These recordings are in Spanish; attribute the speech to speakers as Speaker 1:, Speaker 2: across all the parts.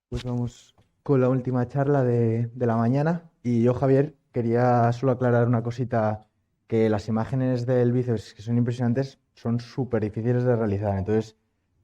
Speaker 1: Pues vamos con la última charla de la mañana. Y yo, Javier, quería solo aclarar una cosita, que las imágenes del bíceps, que son impresionantes, son súper difíciles de realizar. Entonces,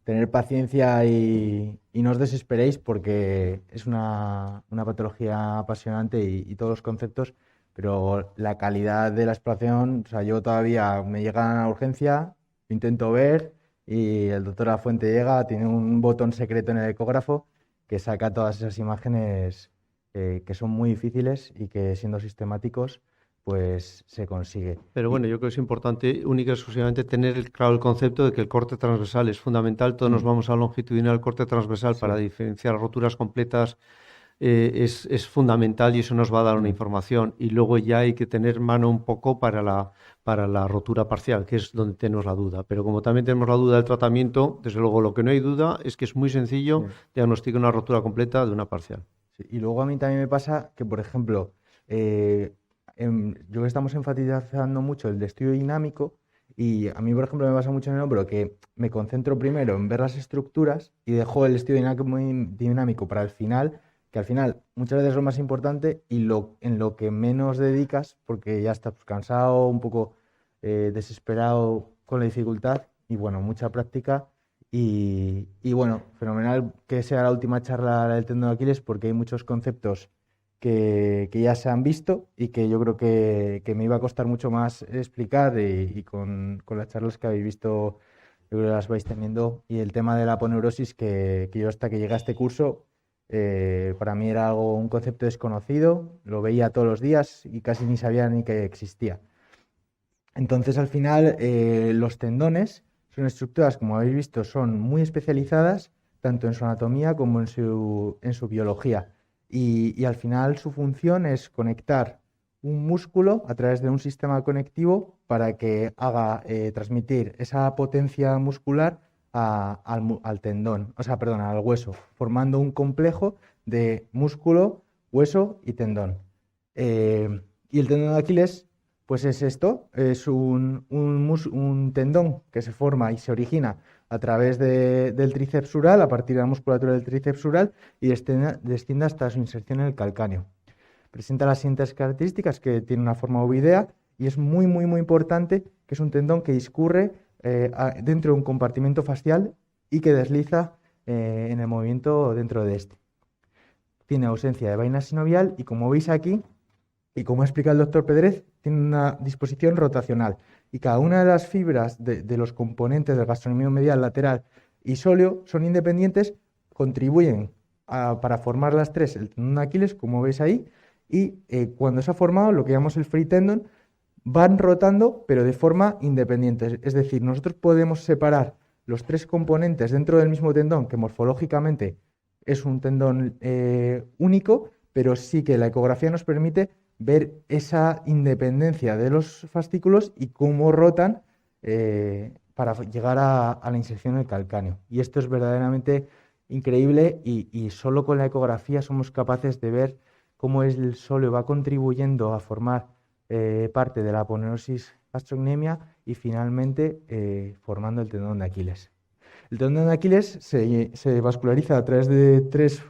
Speaker 1: tener paciencia y no os desesperéis porque es una patología apasionante y todos los conceptos, pero la calidad de la exploración, o sea, yo todavía me llegan a urgencia, intento ver y el doctor Lafuente llega, tiene un botón secreto en el ecógrafo que saca todas esas imágenes que son muy difíciles y que siendo sistemáticos, pues se consigue.
Speaker 2: Pero
Speaker 1: Y,
Speaker 2: bueno, yo creo que es importante única y exclusivamente tener claro el concepto de que el corte transversal es fundamental. Todos nos
Speaker 1: mm,
Speaker 2: vamos a longitudinal, el corte transversal para
Speaker 1: sí,
Speaker 2: diferenciar roturas completas es fundamental y eso nos va a dar una
Speaker 1: mm,
Speaker 2: información. Y luego ya hay que tener mano un poco para la rotura parcial, que es donde tenemos la duda. Pero como también tenemos la duda del tratamiento, desde luego lo que no hay duda es que es muy sencillo
Speaker 1: sí,
Speaker 2: diagnosticar una rotura completa de una parcial.
Speaker 1: sí. Y luego a mí también me pasa que, por ejemplo, eh, yo creo que estamos enfatizando mucho el de estudio dinámico y a mí, por ejemplo, me pasa mucho en el hombro que me concentro primero en ver las estructuras y dejo el estudio dinámico para el final, que al final muchas veces es lo más importante y en lo que menos dedicas, porque ya estás pues, cansado, un poco desesperado con la dificultad y bueno, mucha práctica. Y bueno, fenomenal que sea la última charla del tendón de Aquiles porque hay muchos conceptos que ya se han visto y que yo creo que me iba a costar mucho más explicar y con las charlas que habéis visto, yo creo que las vais teniendo. Y el tema de la aponeurosis, que yo hasta que llegué a este curso, para mí era algo, un concepto desconocido, lo veía todos los días y casi ni sabía ni que existía. Entonces, al final, los tendones son estructuras, como habéis visto, son muy especializadas, tanto en su anatomía como en su biología. Y al final su función es conectar un músculo a través de un sistema conectivo para que haga transmitir esa potencia muscular al tendón, o sea, perdón, al hueso, formando un complejo de músculo, hueso y tendón. Y el tendón de Aquiles pues es esto, es un tendón que se forma y se origina a través del tríceps sural, a partir de la musculatura del tríceps sural, y desciende hasta su inserción en el calcáneo. Presenta las siguientes características, que tiene una forma ovoidea y es muy, muy, muy importante, que es un tendón que discurre dentro de un compartimento facial y que desliza en el movimiento dentro de este. Tiene ausencia de vaina sinovial y como veis aquí, y como explica el doctor Pedrez, tiene una disposición rotacional y cada una de las fibras de los componentes del gastrocnemio medial, lateral y sóleo son independientes, contribuyen para formar las tres, el tendón de Aquiles, como veis ahí, y cuando se ha formado lo que llamamos el free tendon, van rotando pero de forma independiente. Es decir, nosotros podemos separar los tres componentes dentro del mismo tendón, que morfológicamente es un tendón único, pero sí que la ecografía nos permite ver esa independencia de los fascículos y cómo rotan para llegar a la inserción del calcáneo. Y esto es verdaderamente increíble y solo con la ecografía somos capaces de ver cómo el sóleo va contribuyendo a formar parte de la aponeurosis gastrocnemia y finalmente formando el tendón de Aquiles. El tendón de Aquiles se vasculariza a través de tres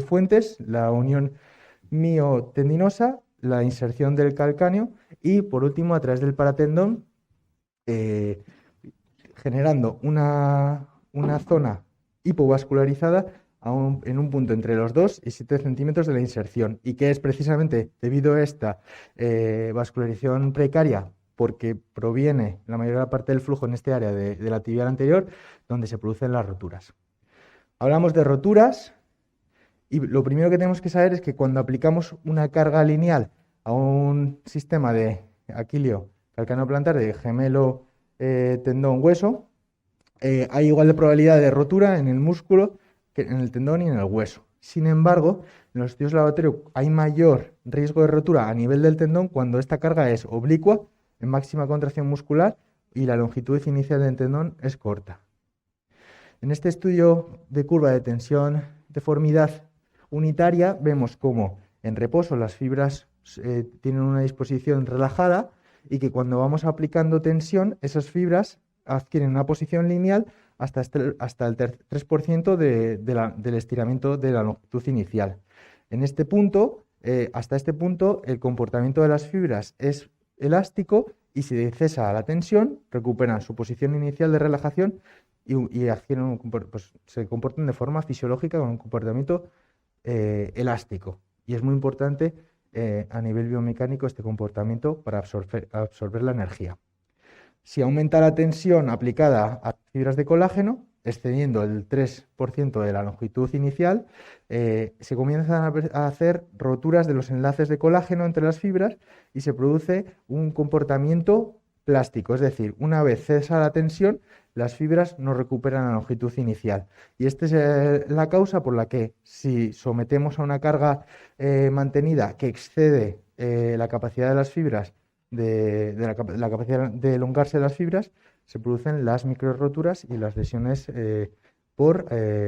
Speaker 1: fuentes: la unión miotendinosa, la inserción del calcáneo y por último a través del paratendón, eh, generando una zona hipovascularizada en un punto entre los 2 y 7 centímetros de la inserción, y que es precisamente debido a esta vascularización precaria, porque proviene la mayor parte del flujo en este área de la tibial anterior, donde se producen las roturas. Hablamos de roturas y lo primero que tenemos que saber es que cuando aplicamos una carga lineal a un sistema de aquilio calcáneo plantar de gemelo tendón hueso, hay igual de probabilidad de rotura en el músculo que en el tendón y en el hueso. Sin embargo, en los estudios de laboratorio hay mayor riesgo de rotura a nivel del tendón cuando esta carga es oblicua, en máxima contracción muscular, y la longitud inicial del tendón es corta. En este estudio de curva de tensión deformidad unitaria vemos cómo en reposo las fibras tienen una disposición relajada y que cuando vamos aplicando tensión, esas fibras adquieren una posición lineal hasta el 3% del estiramiento de la longitud inicial. En este punto, hasta este punto, el comportamiento de las fibras es elástico y si cesa la tensión, recuperan su posición inicial de relajación y pues, se comportan de forma fisiológica con un comportamiento elástico. Y es muy importante a nivel biomecánico este comportamiento para absorber la energía. Si aumenta la tensión aplicada a fibras de colágeno, excediendo el 3% de la longitud inicial, se comienzan a hacer roturas de los enlaces de colágeno entre las fibras y se produce un comportamiento plástico, es decir, una vez cesa la tensión, las fibras no recuperan la longitud inicial. Y esta es la causa por la que si sometemos a una carga mantenida que excede la capacidad de las fibras, la capacidad de elongarse de las fibras, se producen las microroturas y las lesiones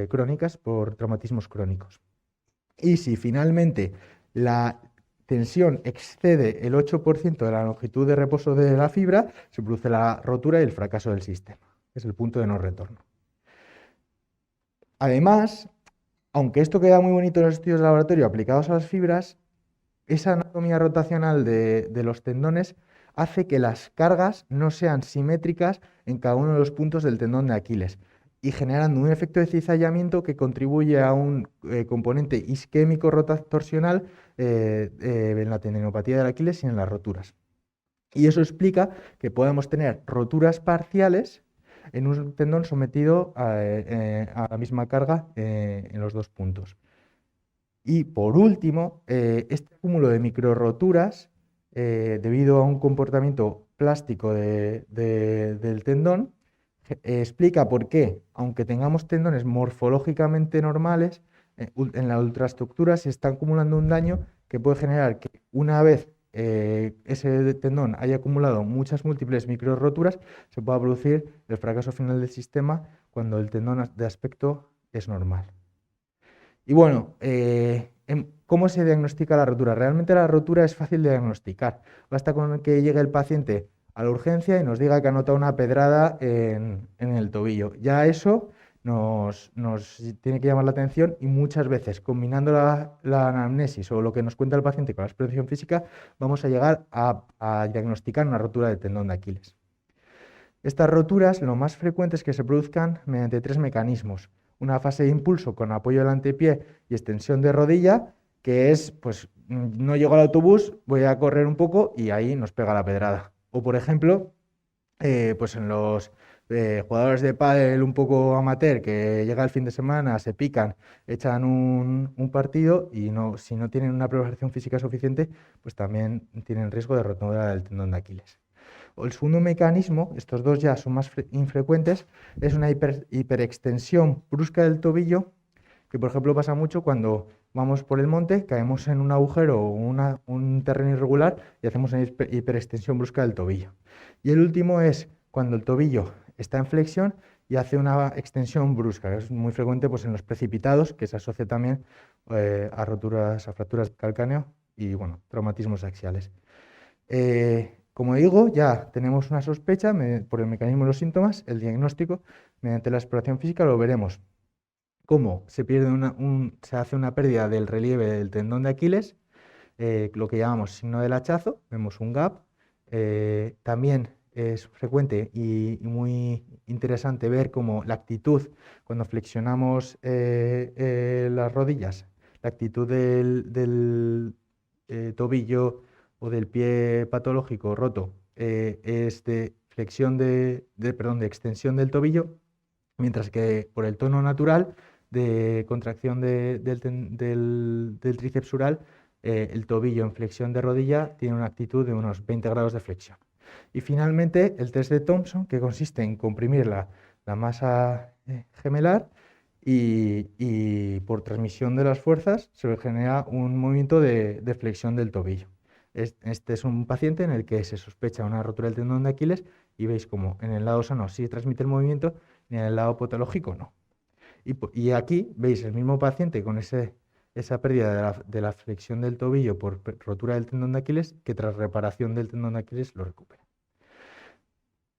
Speaker 1: crónicas por traumatismos crónicos. Y si finalmente la tensión excede el 8% de la longitud de reposo de la fibra, se produce la rotura y el fracaso del sistema. Es el punto de no retorno. Además, aunque esto queda muy bonito en los estudios de laboratorio aplicados a las fibras, esa anatomía rotacional de los tendones hace que las cargas no sean simétricas en cada uno de los puntos del tendón de Aquiles y generando un efecto de cizallamiento que contribuye a un componente isquémico rotatorsional en la tendinopatía del Aquiles y en las roturas. Y eso explica que podamos tener roturas parciales en un tendón sometido a la misma carga en los dos puntos. Y por último, este cúmulo de microroturas, debido a un comportamiento plástico del tendón, explica por qué, aunque tengamos tendones morfológicamente normales, en la ultraestructura se está acumulando un daño que puede generar que una vez ese tendón haya acumulado muchas múltiples microroturas, se pueda producir el fracaso final del sistema cuando el tendón de aspecto es normal. Y bueno, ¿cómo se diagnostica la rotura? Realmente la rotura es fácil de diagnosticar. Basta con que llegue el paciente a la urgencia y nos diga que ha notado una pedrada en el tobillo. Ya eso nos tiene que llamar la atención y muchas veces, combinando la anamnesis o lo que nos cuenta el paciente con la expresión física, vamos a llegar a diagnosticar una rotura del tendón de Aquiles. Estas roturas, lo más frecuente es que se produzcan mediante tres mecanismos. Una fase de impulso con apoyo del antepié y extensión de rodilla, que es, pues, no llego al autobús, voy a correr un poco y ahí nos pega la pedrada. O, por ejemplo, pues en los jugadores de pádel un poco amateur que llega el fin de semana, se pican, echan un partido y si no tienen una preparación física suficiente, pues también tienen riesgo de rotura del tendón de Aquiles. El segundo mecanismo, estos dos ya son más infrecuentes, es una hiperextensión brusca del tobillo, que por ejemplo pasa mucho cuando vamos por el monte, caemos en un agujero o un terreno irregular y hacemos una hiperextensión brusca del tobillo. Y el último es cuando el tobillo está en flexión y hace una extensión brusca, que es muy frecuente pues, en los precipitados, que se asocia también a fracturas de calcáneo y bueno, traumatismos axiales. Como digo, ya tenemos una sospecha por el mecanismo de los síntomas, el diagnóstico, mediante la exploración física lo veremos. Cómo se hace una pérdida del relieve del tendón de Aquiles, lo que llamamos signo del hachazo, vemos un gap. También es frecuente y muy interesante ver cómo la actitud, cuando flexionamos las rodillas, la actitud del tobillo o del pie patológico roto es de extensión del tobillo, mientras que por el tono natural de contracción del tríceps sural, el tobillo en flexión de rodilla tiene una actitud de unos 20 grados de flexión. Y finalmente el test de Thompson, que consiste en comprimir la masa gemelar y por transmisión de las fuerzas se genera un movimiento de flexión del tobillo. Este es un paciente en el que se sospecha una rotura del tendón de Aquiles y veis como en el lado sano sí transmite el movimiento y en el lado patológico no. Y aquí veis el mismo paciente con esa pérdida de la flexión del tobillo por rotura del tendón de Aquiles que tras reparación del tendón de Aquiles lo recupera.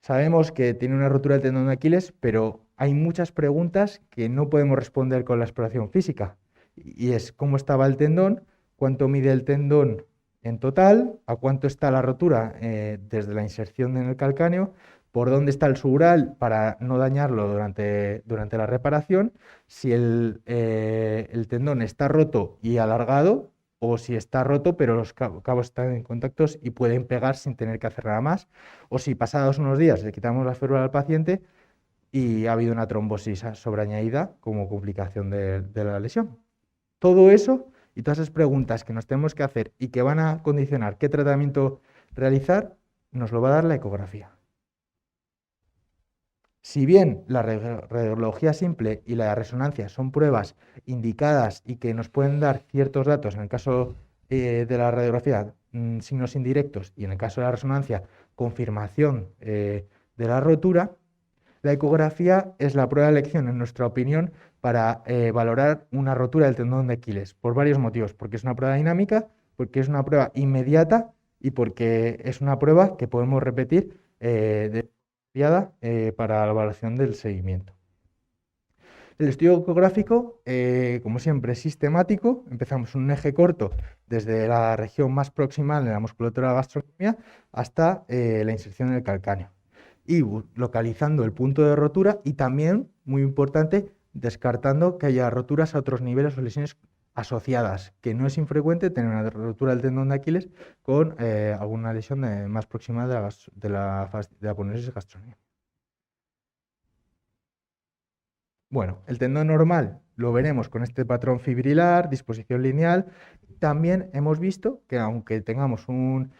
Speaker 1: Sabemos que tiene una rotura del tendón de Aquiles, pero hay muchas preguntas que no podemos responder con la exploración física. Y es cómo estaba el tendón, cuánto mide el tendón en total, a cuánto está la rotura desde la inserción en el calcáneo, por dónde está el sutural para no dañarlo durante la reparación, si el tendón está roto y alargado o si está roto pero los cabos están en contactos y pueden pegar sin tener que hacer nada más, o si pasados unos días le quitamos la férula al paciente y ha habido una trombosis sobreañadida como complicación de la lesión. Todo eso y todas esas preguntas que nos tenemos que hacer y que van a condicionar qué tratamiento realizar, nos lo va a dar la ecografía. Si bien la radiología simple y la resonancia son pruebas indicadas y que nos pueden dar ciertos datos, en el caso de la radiografía, signos indirectos, y en el caso de la resonancia, confirmación de la rotura, la ecografía es la prueba de elección, en nuestra opinión, para valorar una rotura del tendón de Aquiles, por varios motivos, porque es una prueba dinámica, porque es una prueba inmediata y porque es una prueba que podemos repetir para la evaluación del seguimiento. El estudio ecográfico, como siempre, es sistemático. Empezamos en un eje corto desde la región más proximal de la musculatura gastrocnemia hasta la inserción en el calcáneo. Y localizando el punto de rotura y también, muy importante, descartando que haya roturas a otros niveles o lesiones asociadas, que no es infrecuente tener una rotura del tendón de Aquiles con alguna lesión más proximal de la aponeosis gastrocnemia. Bueno, el tendón normal lo veremos con este patrón fibrilar, disposición lineal. También hemos visto que aunque tengamos un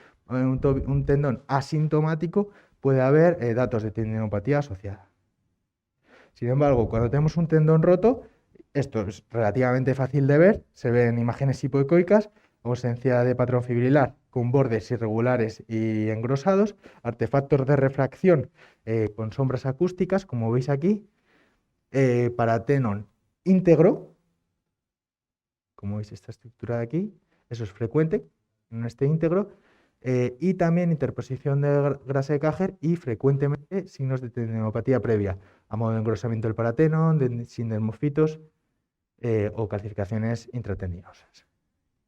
Speaker 1: tendón asintomático, puede haber datos de tendinopatía asociada. Sin embargo, cuando tenemos un tendón roto, esto es relativamente fácil de ver, se ven imágenes hipoecoicas, ausencia de patrón fibrilar con bordes irregulares y engrosados, artefactos de refracción con sombras acústicas, como veis aquí, para tenon íntegro, como veis esta estructura de aquí, eso es frecuente, no esté íntegro, y también interposición de grasa de Cajer y frecuentemente signos de tendinopatía previa, a modo de engrosamiento del paratenon, de sindermofitos o calcificaciones intratendinosas.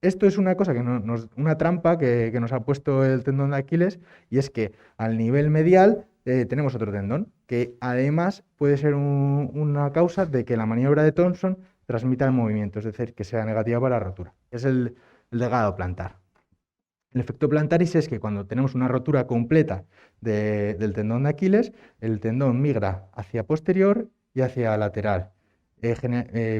Speaker 1: Esto es una cosa una trampa que nos ha puesto el tendón de Aquiles, y es que al nivel medial tenemos otro tendón, que además puede ser una causa de que la maniobra de Thompson transmita el movimiento, es decir, que sea negativa para la rotura. Es el legado plantar. El efecto plantaris es que cuando tenemos una rotura completa del tendón de Aquiles, el tendón migra hacia posterior y hacia lateral,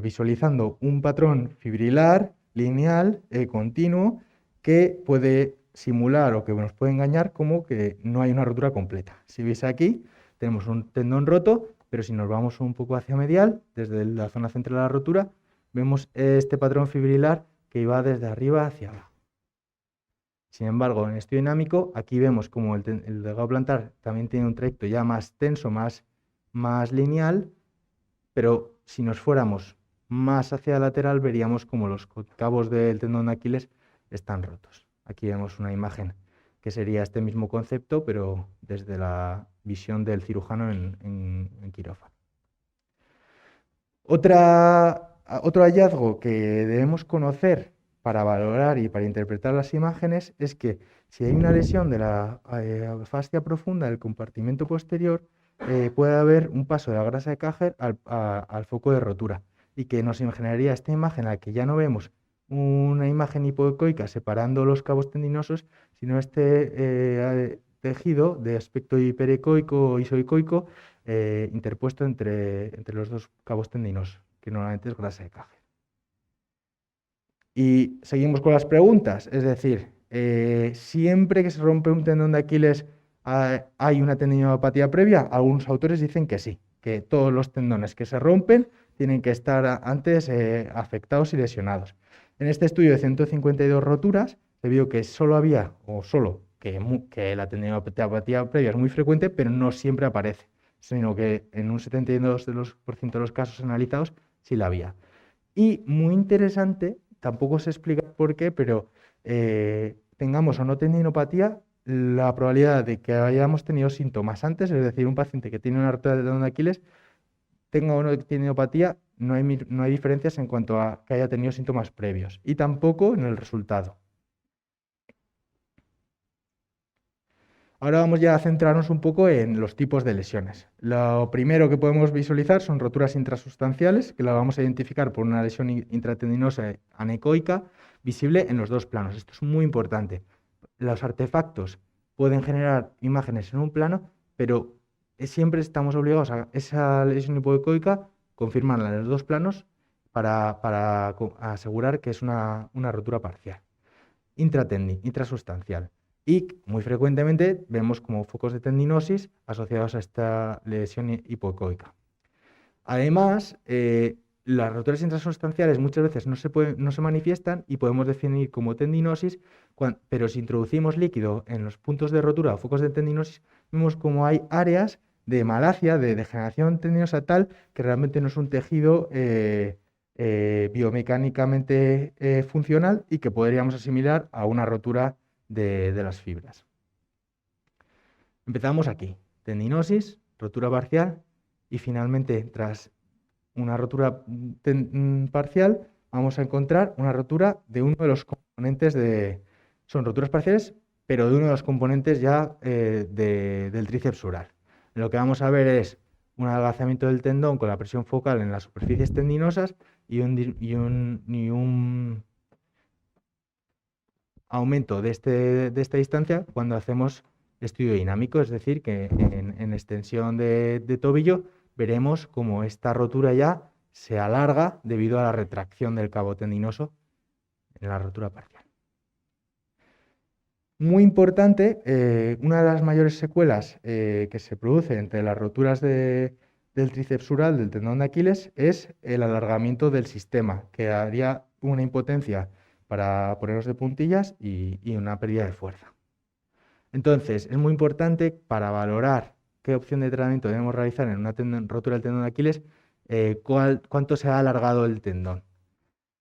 Speaker 1: visualizando un patrón fibrilar, lineal, continuo, que puede simular o que nos puede engañar como que no hay una rotura completa. Si veis aquí, tenemos un tendón roto, pero si nos vamos un poco hacia medial, desde la zona central de la rotura, vemos este patrón fibrilar que va desde arriba hacia abajo. Sin embargo, en el estudio dinámico, aquí vemos como el legado plantar también tiene un trayecto ya más tenso, más lineal, pero si nos fuéramos más hacia la lateral, veríamos como los cabos del tendón de Aquiles están rotos. Aquí vemos una imagen que sería este mismo concepto, pero desde la visión del cirujano en quirófano. Otro hallazgo que debemos conocer para valorar y para interpretar las imágenes es que si hay una lesión de la fascia profunda del compartimento posterior, puede haber un paso de la grasa de Cajer al foco de rotura, y que nos generaría esta imagen en la que ya no vemos una imagen hipoecoica separando los cabos tendinosos, sino este tejido de aspecto hiperecoico o isoecoico interpuesto entre los dos cabos tendinosos, que normalmente es grasa de Cajer. Y seguimos con las preguntas, es decir, siempre que se rompe un tendón de Aquiles hay una tendinopatía previa. Algunos autores dicen que sí, que todos los tendones que se rompen tienen que estar antes afectados y lesionados. En este estudio de 152 roturas se vio que que la tendinopatía previa es muy frecuente, pero no siempre aparece, sino que en un 72% de los casos analizados sí la había. Y muy interesante, tampoco se explica por qué, pero tengamos o no tendinopatía, la probabilidad de que hayamos tenido síntomas antes, es decir, un paciente que tiene una rotura del tendón de Aquiles tenga o no tendinopatía, no hay diferencias en cuanto a que haya tenido síntomas previos y tampoco en el resultado. Ahora vamos ya a centrarnos un poco en los tipos de lesiones. Lo primero que podemos visualizar son roturas intrasustanciales, que la vamos a identificar por una lesión intratendinosa anecoica visible en los dos planos. Esto es muy importante. Los artefactos pueden generar imágenes en un plano, pero siempre estamos obligados a esa lesión hipoecoica confirmarla en los dos planos para asegurar que es una rotura parcial, intrasustancial. Y muy frecuentemente vemos como focos de tendinosis asociados a esta lesión hipoecoica. Además, las roturas intrasustanciales muchas veces no se manifiestan y podemos definir como tendinosis, pero si introducimos líquido en los puntos de rotura o focos de tendinosis, vemos como hay áreas de malacia, de degeneración tendinosa tal, que realmente no es un tejido biomecánicamente funcional y que podríamos asimilar a una rotura de las fibras. Empezamos aquí, tendinosis, rotura parcial y finalmente tras una rotura parcial vamos a encontrar una rotura de uno de los componentes son roturas parciales, pero de uno de los componentes ya del tríceps sural. Lo que vamos a ver es un adelgazamiento del tendón con la presión focal en las superficies tendinosas y un aumento de esta distancia cuando hacemos estudio dinámico, es decir, que en extensión de tobillo veremos como esta rotura ya se alarga debido a la retracción del cabo tendinoso en la rotura parcial. Muy importante, una de las mayores secuelas que se produce entre las roturas del tríceps sural, del tendón de Aquiles, es el alargamiento del sistema, que haría una impotencia para ponernos de puntillas y una pérdida de fuerza. Entonces, es muy importante para valorar qué opción de tratamiento debemos realizar en una rotura del tendón de Aquiles, cuánto se ha alargado el tendón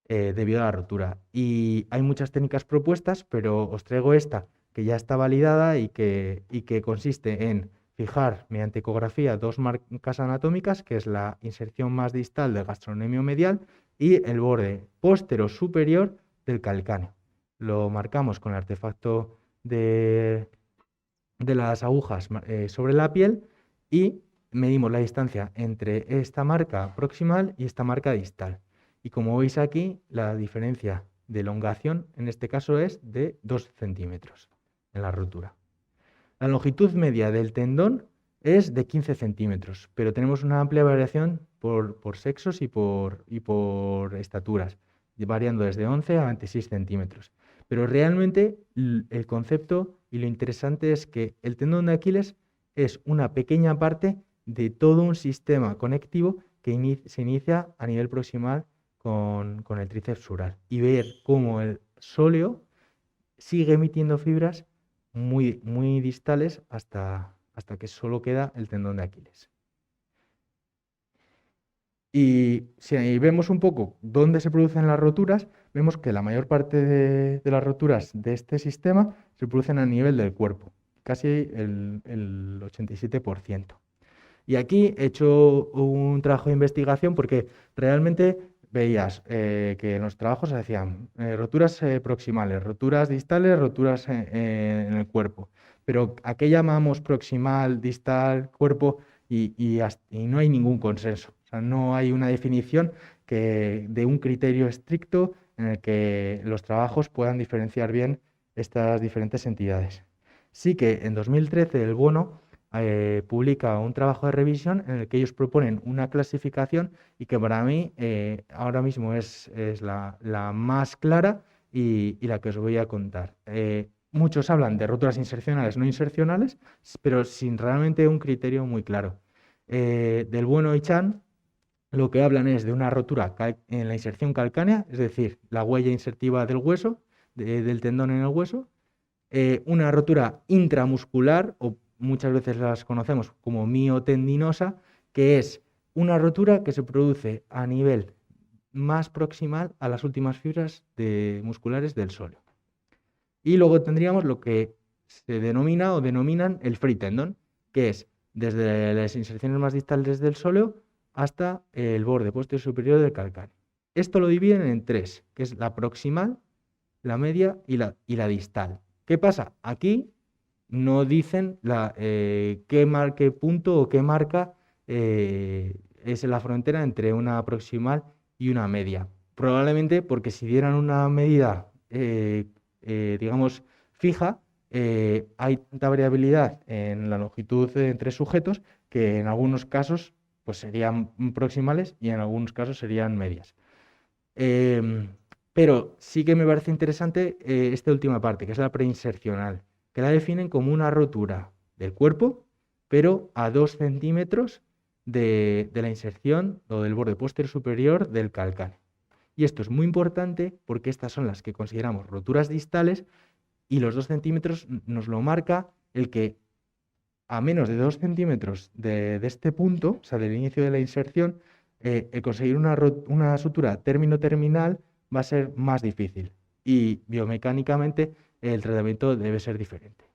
Speaker 1: debido a la rotura. Y hay muchas técnicas propuestas, pero os traigo esta que ya está validada y que consiste en fijar mediante ecografía dos marcas anatómicas, que es la inserción más distal del gastrocnemio medial y el borde póstero superior del calcáneo. Lo marcamos con el artefacto de las agujas sobre la piel y medimos la distancia entre esta marca proximal y esta marca distal. Y como veis aquí, la diferencia de elongación en este caso es de 2 centímetros en la rotura. La longitud media del tendón es de 15 centímetros, pero tenemos una amplia variación por sexos y por estaturas, variando desde 11 a 26 centímetros. Pero realmente el concepto y lo interesante es que el tendón de Aquiles es una pequeña parte de todo un sistema conectivo que se inicia a nivel proximal con el tríceps sural y ver cómo el sóleo sigue emitiendo fibras muy, muy distales hasta que solo queda el tendón de Aquiles. Y si vemos un poco dónde se producen las roturas, vemos que la mayor parte de las roturas de este sistema se producen a nivel del cuerpo, casi el 87%. Y aquí he hecho un trabajo de investigación porque realmente veías que en los trabajos se decían roturas proximales, roturas distales, roturas en el cuerpo. Pero ¿a qué llamamos proximal, distal, cuerpo? Y no hay ningún consenso. O sea, no hay una definición de un criterio estricto en el que los trabajos puedan diferenciar bien estas diferentes entidades. Sí que en 2013 el Bono publica un trabajo de revisión en el que ellos proponen una clasificación y que para mí ahora mismo es la más clara y la que os voy a contar. Muchos hablan de roturas insercionales, no insercionales, pero sin realmente un criterio muy claro. Del Bueno y Chan lo que hablan es de una rotura en la inserción calcánea, es decir, la huella insertiva del hueso, del tendón en el hueso, una rotura intramuscular, o muchas veces las conocemos como miotendinosa, que es una rotura que se produce a nivel más proximal a las últimas fibras musculares del sóleo. Y luego tendríamos lo que se denomina o denominan el free tendon, que es desde las inserciones más distales del sóleo hasta el borde posterior superior del calcáneo. Esto lo dividen en tres, que es la proximal, la media y la distal. ¿Qué pasa? Aquí no dicen qué punto o qué marca es la frontera entre una proximal y una media. Probablemente porque si dieran una medida, digamos, fija, hay tanta variabilidad en la longitud entre sujetos que en algunos casos pues serían proximales y en algunos casos serían medias. Em, pero sí que me parece interesante esta última parte, que es la preinsercional, que la definen como una rotura del cuerpo, pero a 2 centímetros de la inserción o del borde posterior superior del calcáneo. Y esto es muy importante porque estas son las que consideramos roturas distales y los 2 centímetros nos lo marca el que a menos de 2 centímetros de este punto, o sea, del inicio de la inserción, el conseguir una sutura término-terminal va a ser más difícil y biomecánicamente el tratamiento debe ser diferente.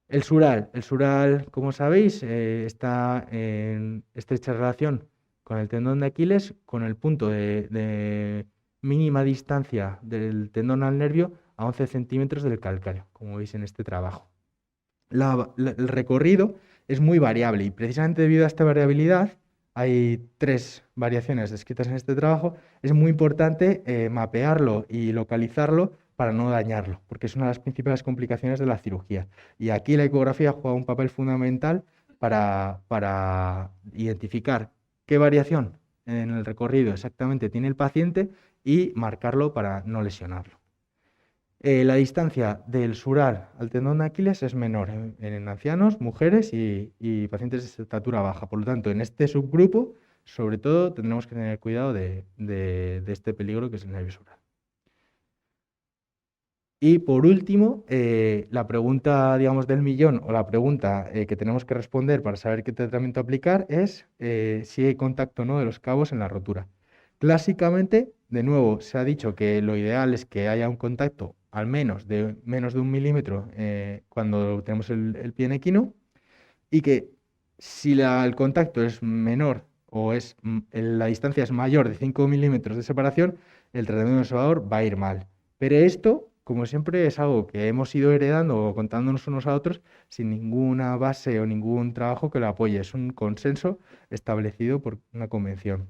Speaker 1: El sural, como sabéis, está en estrecha relación con el tendón de Aquiles, con el punto de mínima distancia del tendón al nervio a 11 centímetros del calcáneo, como veis en este trabajo. El recorrido es muy variable y precisamente debido a esta variabilidad, hay 3 variaciones descritas en este trabajo, es muy importante mapearlo y localizarlo para no dañarlo, porque es una de las principales complicaciones de la cirugía. Y aquí la ecografía juega un papel fundamental para identificar qué variación en el recorrido exactamente tiene el paciente y marcarlo para no lesionarlo. La distancia del sural al tendón de Aquiles es menor en ancianos, mujeres y pacientes de estatura baja. Por lo tanto, en este subgrupo, sobre todo, tendremos que tener cuidado de este peligro que es el nervio sural. Y por último, la pregunta, digamos, del millón o la pregunta que tenemos que responder para saber qué tratamiento aplicar es si hay contacto o no de los cabos en la rotura. Clásicamente, de nuevo, se ha dicho que lo ideal es que haya un contacto al menos de 1 milímetro cuando tenemos el pie en equino y que si el contacto es menor o la distancia es mayor de 5 milímetros de separación, el tratamiento conservador va a ir mal. Pero esto, como siempre, es algo que hemos ido heredando o contándonos unos a otros sin ninguna base o ningún trabajo que lo apoye. Es un consenso establecido por una convención.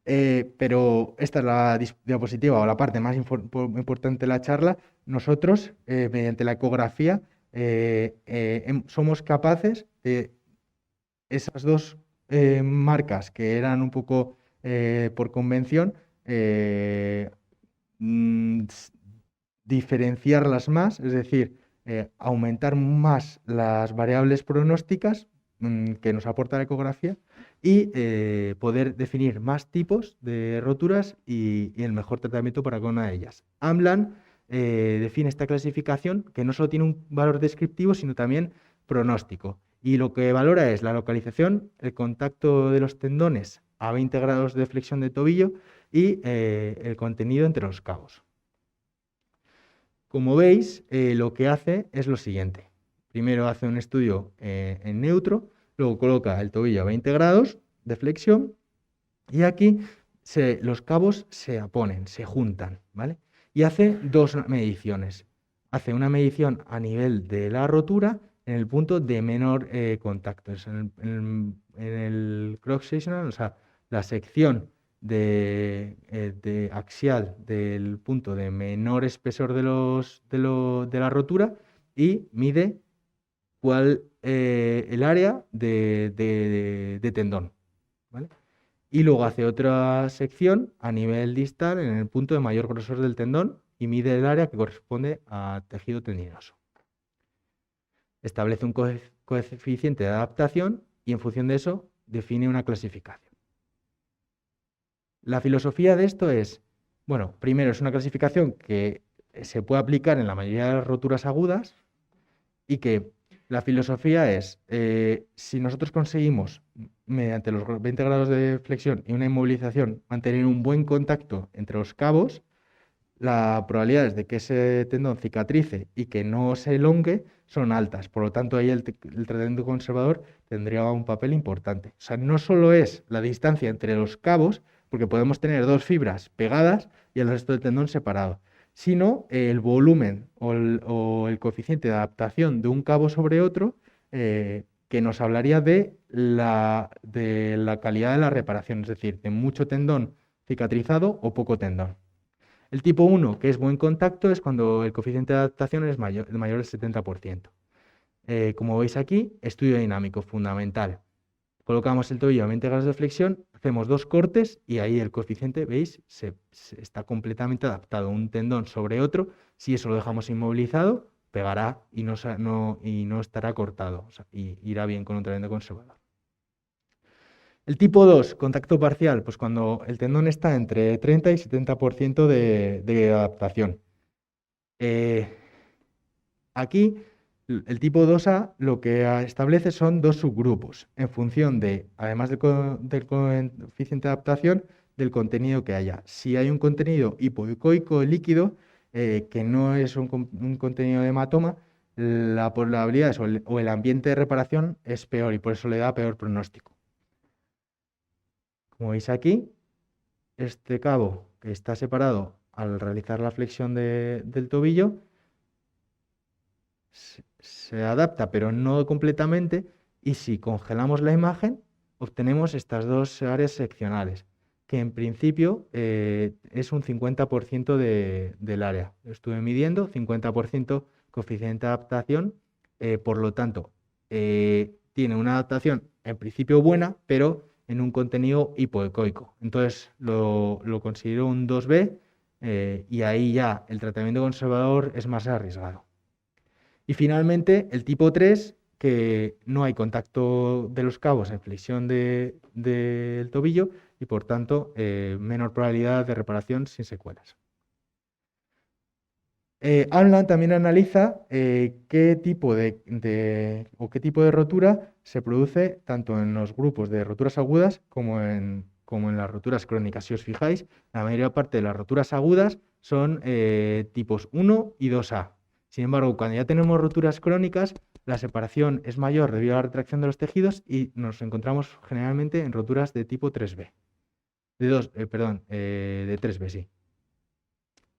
Speaker 1: Pero esta es la diapositiva o la parte más importante de la charla. Nosotros, mediante la ecografía, somos capaces de esas dos marcas que eran un poco por convención, mm, s- diferenciarlas más, es decir, aumentar más las variables pronósticas que nos aporta la ecografía y poder definir más tipos de roturas y el mejor tratamiento para cada una de ellas. AMLAN define esta clasificación que no solo tiene un valor descriptivo, sino también pronóstico. Y lo que valora es la localización, el contacto de los tendones a 20 grados de flexión de tobillo y el contenido entre los cabos. Como veis, lo que hace es lo siguiente. Primero hace un estudio en neutro, luego coloca el tobillo a 20 grados de flexión y aquí los cabos se aponen, se juntan, ¿vale? Y hace 2 mediciones. Hace una medición a nivel de la rotura en el punto de menor contacto. Es en el cross sectional, o sea, la sección de axial del punto de menor espesor de la rotura y mide el área de tendón, ¿vale? Y luego hace otra sección a nivel distal en el punto de mayor grosor del tendón y mide el área que corresponde a tejido tendinoso. Establece un coeficiente de adaptación y en función de eso define una clasificación. La filosofía de esto es, bueno, primero es una clasificación que se puede aplicar en la mayoría de las roturas agudas y que la filosofía es, si nosotros conseguimos, mediante los 20 grados de flexión y una inmovilización, mantener un buen contacto entre los cabos, las probabilidades de que ese tendón cicatrice y que no se elongue son altas. Por lo tanto, ahí el tratamiento conservador tendría un papel importante. O sea, no solo es la distancia entre los cabos, porque podemos tener dos fibras pegadas y el resto del tendón separado, sino el volumen o el coeficiente de adaptación de un cabo sobre otro, que nos hablaría de la calidad de la reparación, es decir, de mucho tendón cicatrizado o poco tendón. El tipo 1, que es buen contacto, es cuando el coeficiente de adaptación es mayor del 70%. Como veis aquí, estudio dinámico, fundamental. Colocamos el tobillo a 20 grados de flexión, hacemos dos cortes y ahí el coeficiente, veis, está completamente adaptado. Un tendón sobre otro, si eso lo dejamos inmovilizado, pegará y no estará cortado, o sea, y irá bien con un tratamiento conservador. El tipo 2, contacto parcial, pues cuando el tendón está entre 30 y 70% de adaptación. Aquí, el tipo 2A lo que establece son dos subgrupos, en función de, además del coeficiente de adaptación, del contenido que haya. Si hay un contenido hipoecoico líquido, que no es un contenido de hematoma, la probabilidad o el ambiente de reparación es peor y por eso le da peor pronóstico. Como veis aquí, este cabo que está separado al realizar la flexión del tobillo se adapta, pero no completamente, y si congelamos la imagen, obtenemos estas dos áreas seccionales, que en principio es un 50% del área. Lo estuve midiendo, 50% coeficiente de adaptación, por lo tanto, tiene una adaptación en principio buena, pero en un contenido hipoecoico. Entonces lo considero un 2B, y ahí ya el tratamiento conservador es más arriesgado. Y finalmente, el tipo 3, que no hay contacto de los cabos en flexión del tobillo y por tanto menor probabilidad de reparación sin secuelas. Allan también analiza qué tipo qué tipo de rotura se produce tanto en los grupos de roturas agudas como en las roturas crónicas. Si os fijáis, la mayor parte de las roturas agudas son tipos 1 y 2A. Sin embargo, cuando ya tenemos roturas crónicas, la separación es mayor debido a la retracción de los tejidos y nos encontramos generalmente en roturas de tipo 3B. De 3B, sí.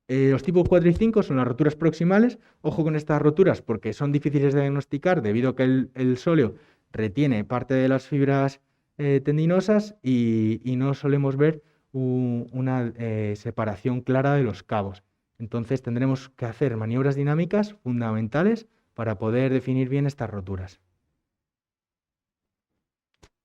Speaker 1: Los tipos 4 y 5 son las roturas proximales. Ojo con estas roturas porque son difíciles de diagnosticar debido a que el sóleo retiene parte de las fibras tendinosas y no solemos ver una separación clara de los cabos. Entonces tendremos que hacer maniobras dinámicas fundamentales para poder definir bien estas roturas.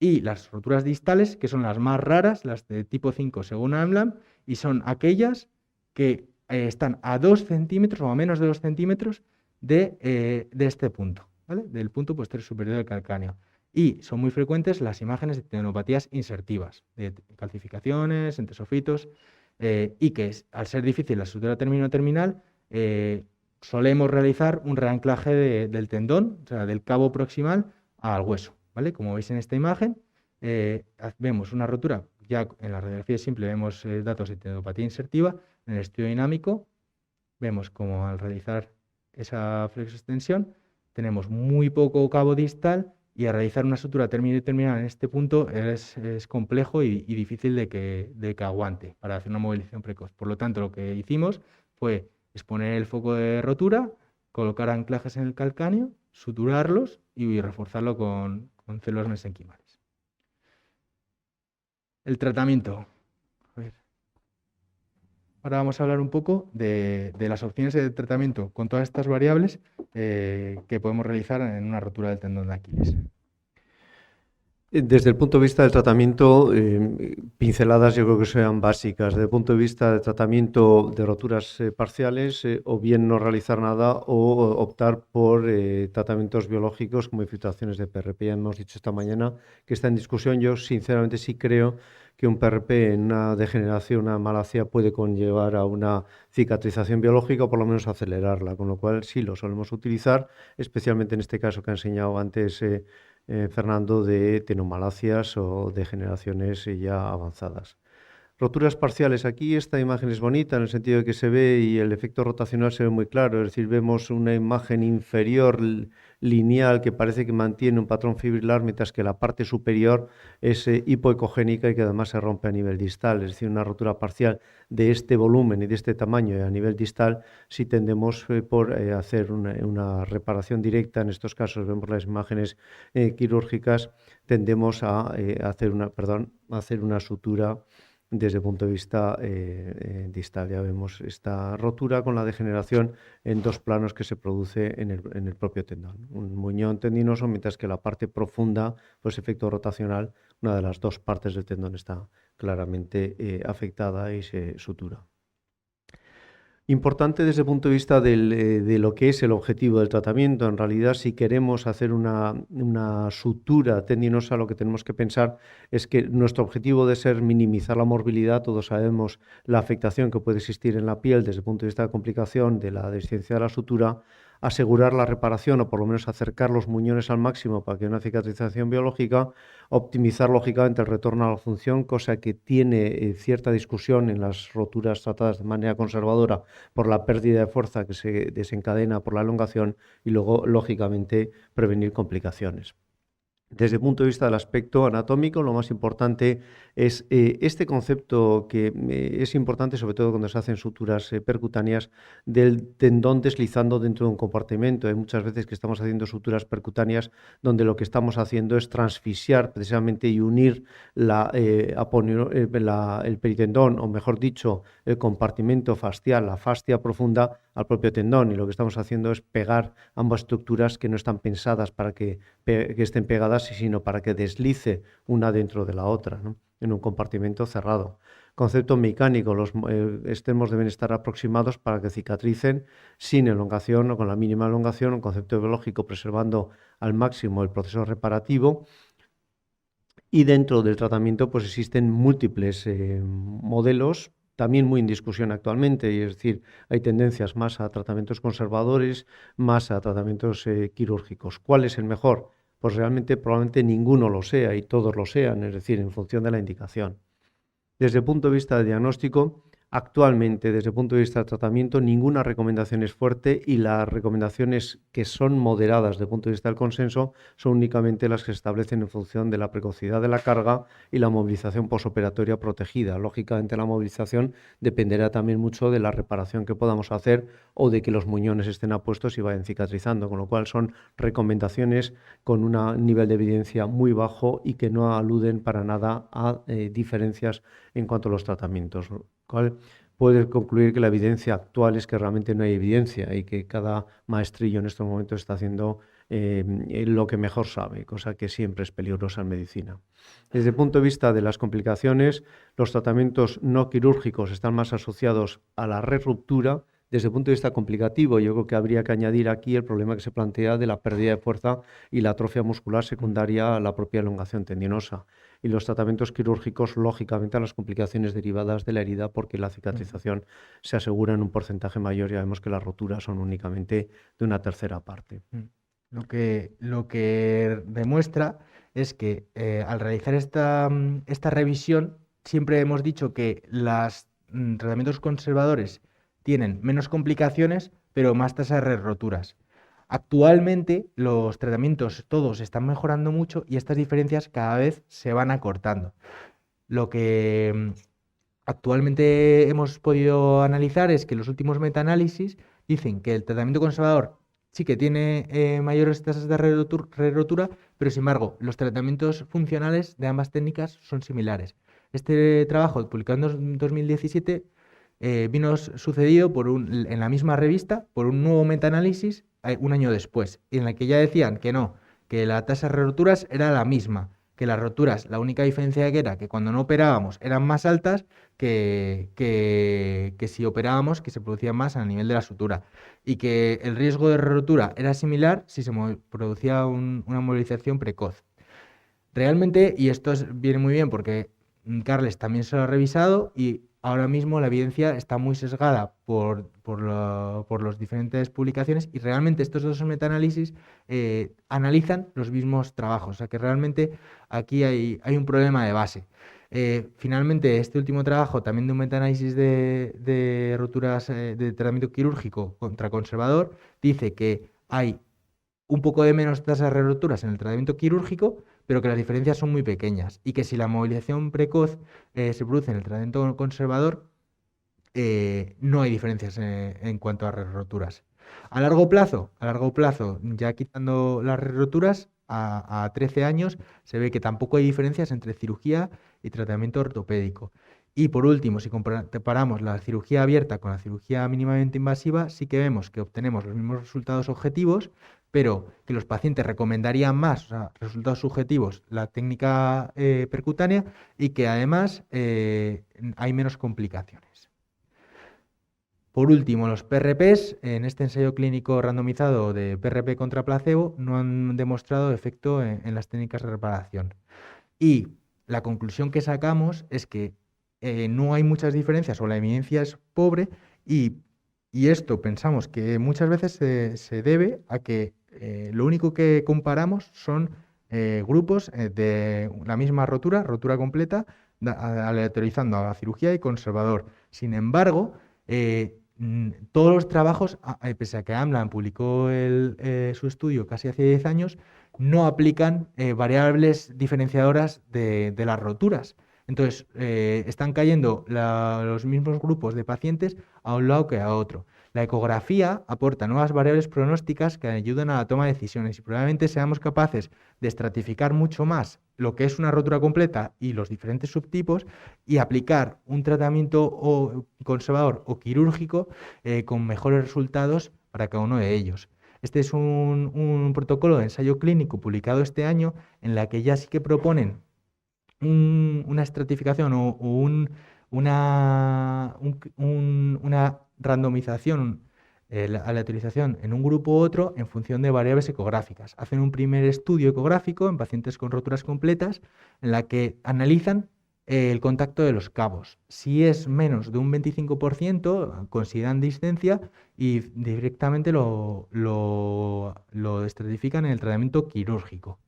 Speaker 1: Y las roturas distales, que son las más raras, las de tipo 5 según AMLAM, y son aquellas que están a 2 centímetros o a menos de 2 centímetros de este punto, ¿vale? Del punto posterior superior del calcáneo. Y son muy frecuentes las imágenes de tendinopatías insertivas, de calcificaciones, entesofitos, y que al ser difícil la sutura terminal, solemos realizar un reanclaje del tendón, o sea, del cabo proximal al hueso, ¿vale? Como veis en esta imagen, vemos una rotura, ya en la radiografía simple vemos datos de tendinopatía insertiva. En el estudio dinámico vemos como al realizar esa flexoextensión tenemos muy poco cabo distal y al realizar una sutura terminal en este punto es complejo y difícil de que aguante para hacer una movilización precoz. Por lo tanto, lo que hicimos fue exponer el foco de rotura, colocar anclajes en el calcáneo, suturarlos y reforzarlo con células mesenquimales. El tratamiento. A ver. Ahora vamos a hablar un poco de las opciones de tratamiento con todas estas variables que podemos realizar en una rotura del tendón de Aquiles.
Speaker 2: Desde el punto de vista del tratamiento, pinceladas yo creo que sean básicas. Desde el punto de vista del tratamiento de roturas parciales, o bien no realizar nada o optar por tratamientos biológicos como infiltraciones de PRP. Ya hemos dicho esta mañana que está en discusión. Yo sinceramente sí creo que un PRP en una degeneración, una malacia, puede conllevar a una cicatrización biológica o por lo menos acelerarla, con lo cual sí lo solemos utilizar, especialmente en este caso que ha enseñado antes Fernando, de tenomalacias o degeneraciones ya avanzadas. Roturas parciales. Aquí esta imagen es bonita en el sentido de que se ve y el efecto rotacional se ve muy claro. Es decir, vemos una imagen inferior lineal que parece que mantiene un patrón fibrilar, mientras que la parte superior es hipoecogénica y que además se rompe a nivel distal. Es decir, una rotura parcial de este volumen y de este tamaño a nivel distal, si tendemos por hacer una reparación directa, en estos casos vemos las imágenes quirúrgicas, tendemos a hacer una sutura desde el punto de vista distal. Ya vemos esta rotura con la degeneración en dos planos que se produce en el propio tendón. Un muñón tendinoso, mientras que la parte profunda, pues efecto rotacional, una de las dos partes del tendón está claramente afectada y se sutura. Importante desde el punto de vista de lo que es el objetivo del tratamiento. En realidad, si queremos hacer una sutura tendinosa, lo que tenemos que pensar es que nuestro objetivo debe ser minimizar la morbilidad. Todos sabemos la afectación que puede existir en la piel desde el punto de vista de complicación de la deficiencia de la sutura, asegurar la reparación o por lo menos acercar los muñones al máximo para que haya una cicatrización biológica, optimizar lógicamente el retorno a la función, cosa que tiene cierta discusión en las roturas tratadas de manera conservadora por la pérdida de fuerza que se desencadena por la elongación y luego, lógicamente, prevenir complicaciones. Desde el punto de vista del aspecto anatómico, lo más importante es este concepto que es importante, sobre todo cuando se hacen suturas percutáneas, del tendón deslizando dentro de un compartimento. Hay muchas veces que estamos haciendo suturas percutáneas donde lo que estamos haciendo es transfisiar precisamente y unir el peritendón, o mejor dicho, el compartimento facial, la fascia profunda, al propio tendón. Y lo que estamos haciendo es pegar ambas estructuras que no están pensadas para que estén pegadas, sino para que deslice una dentro de la otra, ¿no?, en un compartimento cerrado. Concepto mecánico, los extremos deben estar aproximados para que cicatricen sin elongación o con la mínima elongación. Un concepto biológico preservando al máximo el proceso reparativo. Y dentro del tratamiento pues existen múltiples modelos, también muy en discusión actualmente, y es decir, hay tendencias más a tratamientos conservadores, más a tratamientos quirúrgicos. ¿Cuál es el mejor? Pues realmente probablemente ninguno lo sea y todos lo sean, es decir, en función de la indicación. Desde el punto de vista de diagnóstico, actualmente, desde el punto de vista del tratamiento, ninguna recomendación es fuerte y las recomendaciones que son moderadas desde el punto de vista del consenso son únicamente las que se establecen en función de la precocidad de la carga y la movilización posoperatoria protegida. Lógicamente, la movilización dependerá también mucho de la reparación que podamos hacer o de que los muñones estén apuestos y vayan cicatrizando, con lo cual son recomendaciones con un nivel de evidencia muy bajo y que no aluden para nada a diferencias en cuanto a los tratamientos. Cual puede concluir que la evidencia actual es que realmente no hay evidencia y que cada maestrillo en estos momentos está haciendo lo que mejor sabe, cosa que siempre es peligrosa en medicina. Desde el punto de vista de las complicaciones, los tratamientos no quirúrgicos están más asociados a la reruptura. Desde el punto de vista complicativo, yo creo que habría que añadir aquí el problema que se plantea de la pérdida de fuerza y la atrofia muscular secundaria a la propia elongación tendinosa. Y los tratamientos quirúrgicos, lógicamente, a las complicaciones derivadas de la herida, porque la cicatrización se asegura en un porcentaje mayor. Ya vemos que las roturas son únicamente de una tercera parte.
Speaker 1: Lo que demuestra es que al realizar esta revisión, siempre hemos dicho que los tratamientos conservadores tienen menos complicaciones, pero más tasa de roturas. Actualmente los tratamientos todos están mejorando mucho y estas diferencias cada vez se van acortando. Lo que actualmente hemos podido analizar es que los últimos metaanálisis dicen que el tratamiento conservador sí que tiene mayores tasas de re-rotura, pero sin embargo los tratamientos funcionales de ambas técnicas son similares. Este trabajo, publicado en 2017, vino sucedido en la misma revista por un nuevo metaanálisis un año después, en la que ya decían que no, que la tasa de roturas era la misma, que las roturas, la única diferencia que era que cuando no operábamos eran más altas que si operábamos, que se producían más a nivel de la sutura, y que el riesgo de rotura era similar si se producía una movilización precoz. Realmente, y esto viene muy bien porque Carles también se lo ha revisado y ahora mismo la evidencia está muy sesgada por las diferentes publicaciones y realmente estos dos metaanálisis analizan los mismos trabajos. O sea que realmente aquí hay un problema de base. Finalmente, este último trabajo, también de un metaanálisis de roturas de tratamiento quirúrgico contra conservador, dice que hay un poco de menos tasas de roturas en el tratamiento quirúrgico, pero que las diferencias son muy pequeñas y que si la movilización precoz se produce en el tratamiento conservador, no hay diferencias en cuanto a roturas. A largo plazo, ya quitando las roturas, a 13 años se ve que tampoco hay diferencias entre cirugía y tratamiento ortopédico. Y por último, si comparamos la cirugía abierta con la cirugía mínimamente invasiva, sí que vemos que obtenemos los mismos resultados objetivos, pero que los pacientes recomendarían más, o sea, resultados subjetivos, la técnica percutánea y que además hay menos complicaciones. Por último, los PRPs, en este ensayo clínico randomizado de PRP contra placebo, no han demostrado efecto en las técnicas de reparación. Y la conclusión que sacamos es que no hay muchas diferencias o la evidencia es pobre y, y esto pensamos que muchas veces se debe a que lo único que comparamos son grupos de la misma rotura, rotura completa, aleatorizando a cirugía y conservador. Sin embargo, todos los trabajos, pese a que AMLAN publicó su estudio casi hace 10 años, no aplican variables diferenciadoras de las roturas. Entonces, están cayendo los mismos grupos de pacientes a un lado que a otro. La ecografía aporta nuevas variables pronósticas que ayudan a la toma de decisiones y probablemente seamos capaces de estratificar mucho más lo que es una rotura completa y los diferentes subtipos y aplicar un tratamiento conservador o quirúrgico con mejores resultados para cada uno de ellos. Este es un protocolo de ensayo clínico publicado este año en la que ya sí que proponen una estratificación o una randomización, la aleatorización en un grupo u otro en función de variables ecográficas. Hacen un primer estudio ecográfico en pacientes con roturas completas en la que analizan el contacto de los cabos. Si es menos de un 25%, consideran discencia y directamente lo estratifican en el tratamiento quirúrgico.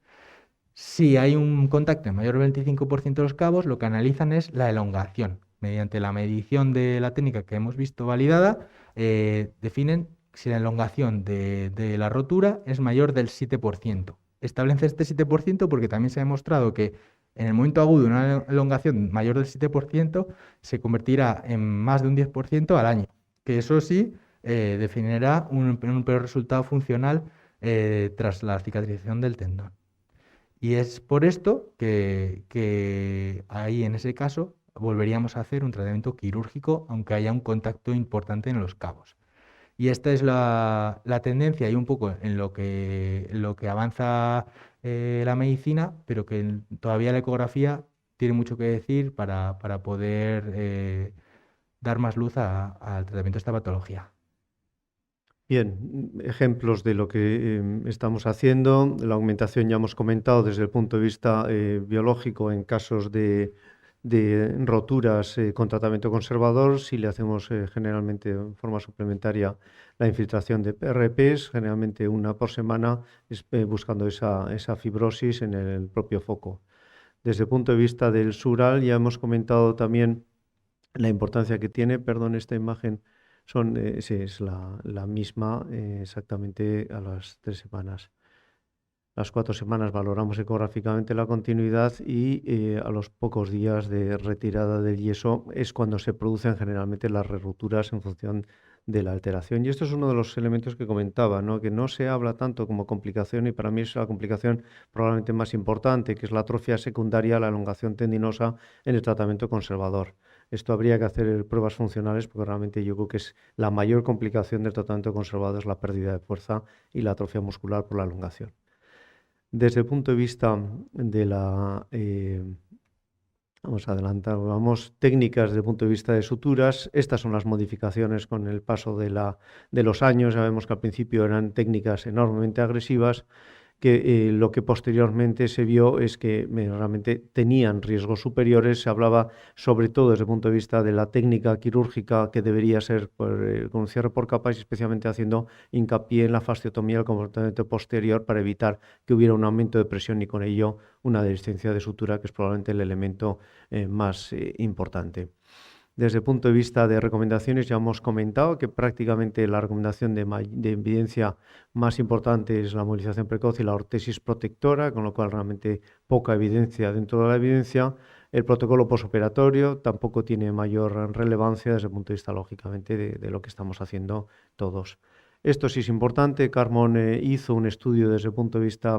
Speaker 1: Si hay un contacto mayor del 25% de los cabos, lo que analizan es la elongación. Mediante la medición de la técnica que hemos visto validada, definen si la elongación de la rotura es mayor del 7%. Establece este 7% porque también se ha demostrado que en el momento agudo una elongación mayor del 7% se convertirá en más de un 10% al año, que eso sí definirá un peor resultado funcional tras la cicatrización del tendón. Y es por esto que ahí en ese caso volveríamos a hacer un tratamiento quirúrgico aunque haya un contacto importante en los cabos. Y esta es la tendencia y un poco en lo que avanza la medicina, pero que todavía la ecografía tiene mucho que decir para poder dar más luz al tratamiento de esta patología.
Speaker 2: Bien, ejemplos de lo que estamos haciendo. La aumentación ya hemos comentado desde el punto de vista biológico en casos de roturas con tratamiento conservador. Si le hacemos generalmente en forma suplementaria la infiltración de PRPs, generalmente una por semana, buscando esa fibrosis en el propio foco. Desde el punto de vista del sural, ya hemos comentado también la importancia que tiene, perdón, esta imagen sí, es la misma exactamente a las 3 semanas. Las 4 semanas valoramos ecográficamente la continuidad y a los pocos días de retirada del yeso es cuando se producen generalmente las rerupturas en función de la alteración. Y esto es uno de los elementos que comentaba, ¿no? Que no se habla tanto como complicación y para mí es la complicación probablemente más importante, que es la atrofia secundaria, la elongación tendinosa en el tratamiento conservador. Esto habría que hacer pruebas funcionales porque realmente yo creo que es la mayor complicación del tratamiento conservador es la pérdida de fuerza y la atrofia muscular por la elongación. Desde el punto de vista de vamos a adelantar, técnicas desde el punto de vista de suturas. Estas son las modificaciones con el paso de los años. Ya vemos que al principio eran técnicas enormemente agresivas que lo que posteriormente se vio es que realmente tenían riesgos superiores. Se hablaba sobre todo desde el punto de vista de la técnica quirúrgica que debería ser con un cierre por capas y especialmente haciendo hincapié en la fasciotomía del comportamiento posterior para evitar que hubiera un aumento de presión y con ello una dehiscencia de sutura, que es probablemente el elemento más importante. Desde el punto de vista de recomendaciones, ya hemos comentado que prácticamente la recomendación de evidencia más importante es la movilización precoz y la ortesis protectora, con lo cual realmente poca evidencia dentro de la evidencia. El protocolo posoperatorio tampoco tiene mayor relevancia desde el punto de vista, lógicamente, de lo que estamos haciendo todos. Esto sí es importante. Carmon hizo un estudio desde el punto de vista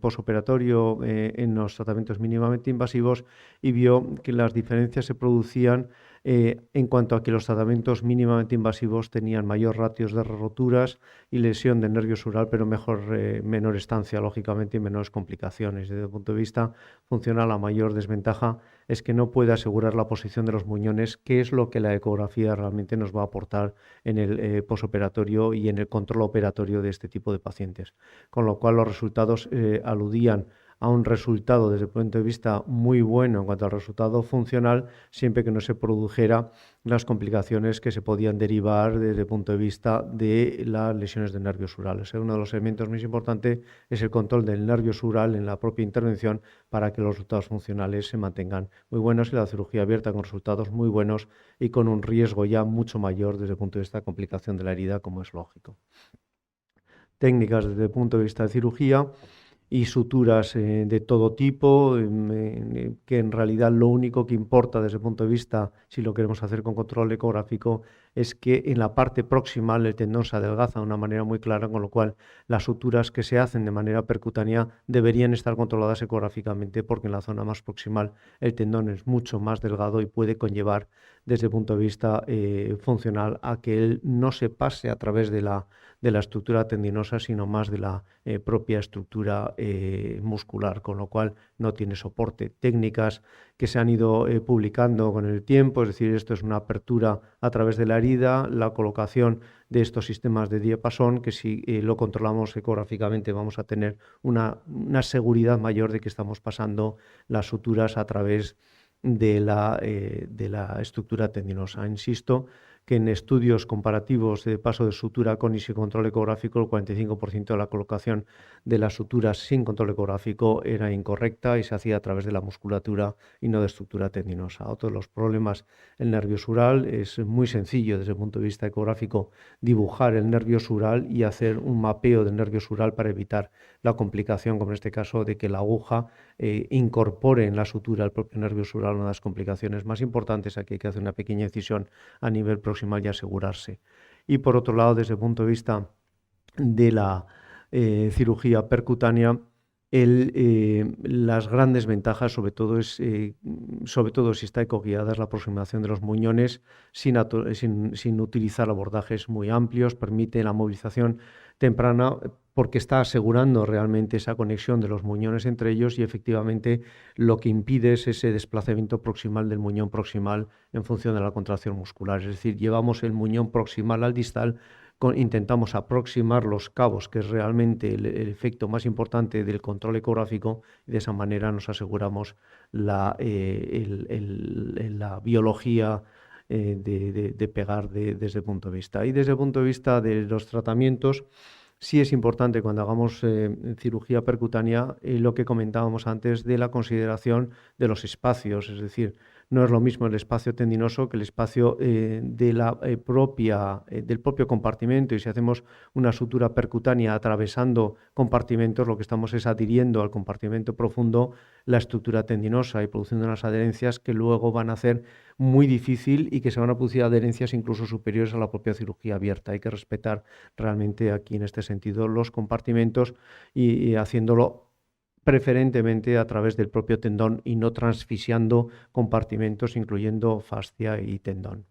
Speaker 2: posoperatorio en los tratamientos mínimamente invasivos y vio que las diferencias se producían en cuanto a que los tratamientos mínimamente invasivos tenían mayor ratios de roturas y lesión del nervio sural, pero menor estancia, lógicamente, y menores complicaciones. Desde el punto de vista funcional, la mayor desventaja es que no puede asegurar la posición de los muñones, que es lo que la ecografía realmente nos va a aportar en el posoperatorio y en el control operatorio de este tipo de pacientes. Con lo cual los resultados aludían a un resultado desde el punto de vista muy bueno en cuanto al resultado funcional, siempre que no se produjera las complicaciones que se podían derivar desde el punto de vista de las lesiones del nervio sural. Uno de los elementos más importantes es el control del nervio sural en la propia intervención para que los resultados funcionales se mantengan muy buenos y la cirugía abierta con resultados muy buenos y con un riesgo ya mucho mayor desde el punto de vista de complicación de la herida, como es lógico. Técnicas desde el punto de vista de cirugía y suturas de todo tipo, que en realidad lo único que importa desde el punto de vista, si lo queremos hacer con control ecográfico, es que en la parte proximal el tendón se adelgaza de una manera muy clara, con lo cual las suturas que se hacen de manera percutánea deberían estar controladas ecográficamente, porque en la zona más proximal el tendón es mucho más delgado y puede conllevar desde el punto de vista funcional a que él no se pase a través de la estructura tendinosa, sino más de la propia estructura muscular, con lo cual no tiene soporte. Técnicas que se han ido publicando con el tiempo, es decir, esto es una apertura a través de la herida, la colocación de estos sistemas de diapasón, que si lo controlamos ecográficamente vamos a tener una seguridad mayor de que estamos pasando las suturas a través de la estructura tendinosa. Insisto que en estudios comparativos de paso de sutura con y sin control ecográfico, el 45% de la colocación de las suturas sin control ecográfico era incorrecta y se hacía a través de la musculatura y no de estructura tendinosa. Otro de los problemas, el nervio sural, es muy sencillo desde el punto de vista ecográfico dibujar el nervio sural y hacer un mapeo del nervio sural para evitar la complicación, como en este caso, de que la aguja incorpore en la sutura el propio nervio sural. Una de las complicaciones más importantes, aquí hay que hacer una pequeña incisión a nivel proximal y asegurarse. Y por otro lado, desde el punto de vista de la cirugía percutánea, las grandes ventajas, sobre todo si está ecoguiada, es la aproximación de los muñones sin utilizar abordajes muy amplios, permite la movilización temprana porque está asegurando realmente esa conexión de los muñones entre ellos y efectivamente lo que impide es ese desplazamiento proximal del muñón proximal en función de la contracción muscular. Es decir, llevamos el muñón proximal al distal, intentamos aproximar los cabos, que es realmente el efecto más importante del control ecográfico, y de esa manera nos aseguramos la biología de pegar desde el punto de vista. Y desde el punto de vista de los tratamientos, sí es importante cuando hagamos cirugía percutánea lo que comentábamos antes de la consideración de los espacios, es decir, no es lo mismo el espacio tendinoso que el espacio del propio compartimento, y si hacemos una sutura percutánea atravesando compartimentos, lo que estamos es adhiriendo al compartimento profundo la estructura tendinosa y produciendo unas adherencias que luego van a hacer muy difícil y que se van a producir adherencias incluso superiores a la propia cirugía abierta. Hay que respetar realmente aquí en este sentido los compartimentos y haciéndolo preferentemente a través del propio tendón y no transfisiando compartimentos incluyendo fascia y tendón.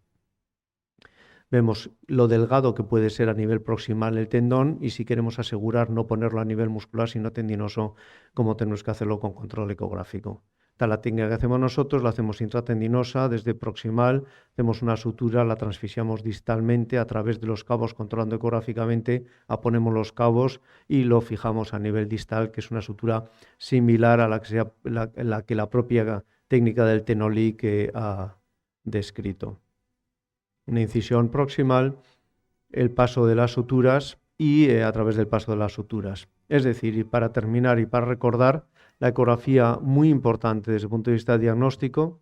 Speaker 2: Vemos lo delgado que puede ser a nivel proximal el tendón y si queremos asegurar no ponerlo a nivel muscular sino tendinoso, como tenemos que hacerlo con control ecográfico. Esta es la técnica que hacemos nosotros, la hacemos intratendinosa, desde proximal, hacemos una sutura, la transfisiamos distalmente a través de los cabos, controlando ecográficamente, aponemos los cabos y lo fijamos a nivel distal, que es una sutura similar a la que la propia técnica del Tenolic ha descrito. Una incisión proximal, el paso de las suturas y a través del paso de las suturas. Es decir, y para terminar y para recordar, la ecografía muy importante desde el punto de vista diagnóstico,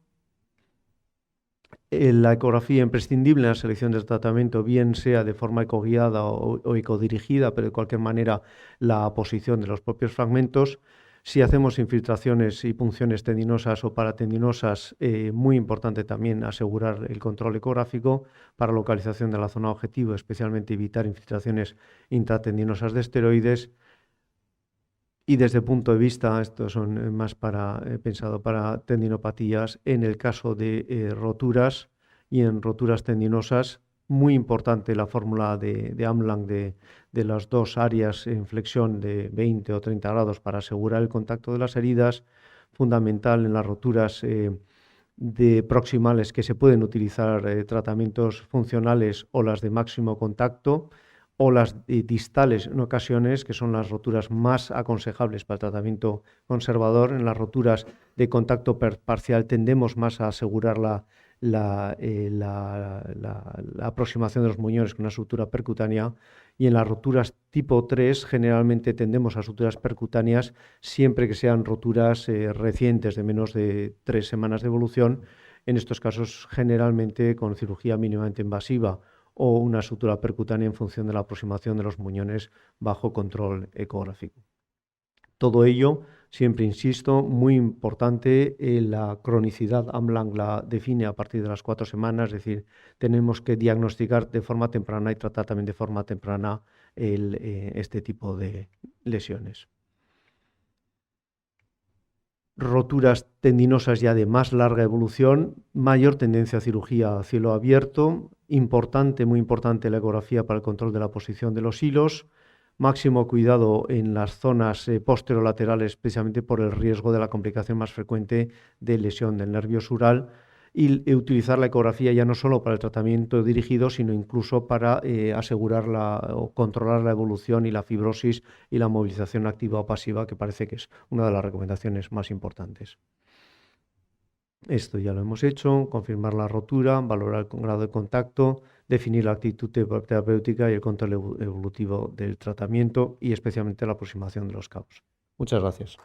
Speaker 2: la ecografía imprescindible en la selección del tratamiento, bien sea de forma ecoguiada o ecodirigida, pero de cualquier manera la posición de los propios fragmentos. Si hacemos infiltraciones y punciones tendinosas o paratendinosas, muy importante también asegurar el control ecográfico para localización de la zona objetivo, especialmente evitar infiltraciones intratendinosas de esteroides. Y desde el punto de vista, estos son más pensado para tendinopatías, en el caso de roturas y en roturas tendinosas, muy importante la fórmula de Amlang de las dos áreas en flexión de 20 o 30 grados para asegurar el contacto de las heridas, fundamental en las roturas de proximales que se pueden utilizar tratamientos funcionales o las de máximo contacto, o las distales en ocasiones, que son las roturas más aconsejables para el tratamiento conservador. En las roturas de contacto parcial tendemos más a asegurar la aproximación de los muñones con una sutura percutánea, y en las roturas tipo 3 generalmente tendemos a suturas percutáneas siempre que sean roturas recientes de menos de 3 semanas de evolución, en estos casos generalmente con cirugía mínimamente invasiva o una sutura percutánea en función de la aproximación de los muñones bajo control ecográfico. Todo ello, siempre insisto, muy importante, la cronicidad Amlang la define a partir de las 4 semanas, es decir, tenemos que diagnosticar de forma temprana y tratar también de forma temprana este tipo de lesiones. Roturas tendinosas ya de más larga evolución, mayor tendencia a cirugía a cielo abierto, importante, muy importante la ecografía para el control de la posición de los hilos, máximo cuidado en las zonas posterolaterales, especialmente por el riesgo de la complicación más frecuente de lesión del nervio sural, y utilizar la ecografía ya no solo para el tratamiento dirigido, sino incluso para asegurar o controlar la evolución y la fibrosis y la movilización activa o pasiva, que parece que es una de las recomendaciones más importantes. Esto ya lo hemos hecho: confirmar la rotura, valorar el grado de contacto, definir la actitud terapéutica y el control evolutivo del tratamiento y especialmente la aproximación de los cabos. Muchas gracias.